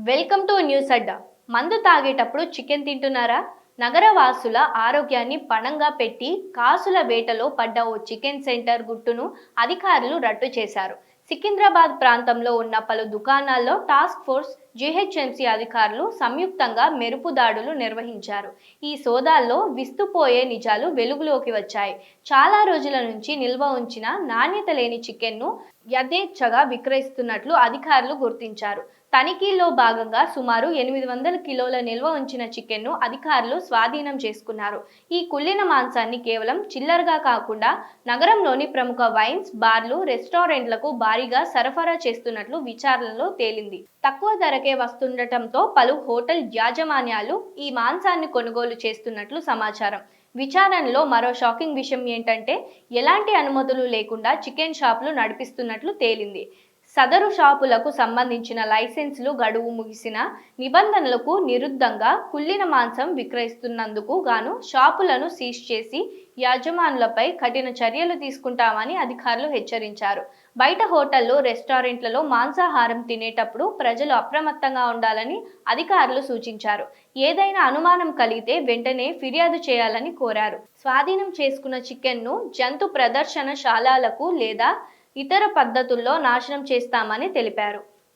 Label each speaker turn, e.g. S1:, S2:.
S1: Welcome to news అడ్డా. మందు తాగేటప్పుడు chicken తింటున్నారా? నగర వాసుల ఆరోగ్యాన్ని పణంగా పెట్టి కాసుల వేటలో పడ్డ ఓ చికెన్ సెంటర్ గుట్టును అధికారులు రట్టు చేశారు. సికింద్రాబాద్ ప్రాంతంలో ఉన్న పలు దుకాణాల్లో టాస్క్ ఫోర్స్, జీహెచ్ఎంసీ అధికారులు సంయుక్తంగా మెరుపు దాడులు నిర్వహించారు. ఈ సోదాల్లో విస్తుపోయే నిజాలు వెలుగులోకి వచ్చాయి. చాలా రోజుల నుంచి నిల్వ ఉంచిన నాణ్యత లేని చికెన్ను యథేచ్ఛగా విక్రయిస్తున్నట్లు అధికారులు గుర్తించారు. తనిఖీల్లో భాగంగా సుమారు 800 కిలోల నిల్వ ఉంచిన చికెన్ను అధికారులు స్వాధీనం చేసుకున్నారు. ఈ కుళ్ళిన మాంసాన్ని కేవలం చిల్లరగా కాకుండా నగరంలోని ప్రముఖ వైన్స్, బార్లు, రెస్టారెంట్లకు భారీగా సరఫరా చేస్తున్నట్లు విచారణలో తేలింది. తక్కువ ధరకే వస్తుండటంతో పలు హోటల్ యాజమాన్యాలు ఈ మాంసాన్ని కొనుగోలు చేస్తున్నట్లు సమాచారం. విచారణలో మరో షాకింగ్ విషయం ఏంటంటే ఎలాంటి అనుమతులు లేకుండా చికెన్ షాపులు నడిపిస్తున్నట్లు తేలింది. సదరు షాపులకు సంబంధించిన లైసెన్సులు గడువు ముగిసిన నిబంధనలకు విరుద్ధంగా కుళ్ళిన మాంసం విక్రయిస్తున్నందుకు గాను షాపులను సీజ్ చేసి యజమానులపై కఠిన చర్యలు తీసుకుంటామని అధికారులు హెచ్చరించారు. బయట హోటళ్లు, రెస్టారెంట్లలో మాంసాహారం తినేటప్పుడు ప్రజలు అప్రమత్తంగా ఉండాలని అధికారులు సూచించారు. ఏదైనా అనుమానం కలిగితే వెంటనే ఫిర్యాదు చేయాలని కోరారు. స్వాధీనం చేసుకున్న చికెన్ను జంతు ప్రదర్శనశాలలకు లేదా ఇతర పద్ధతుల్లో నాశనం చేస్తామని తెలిపారు.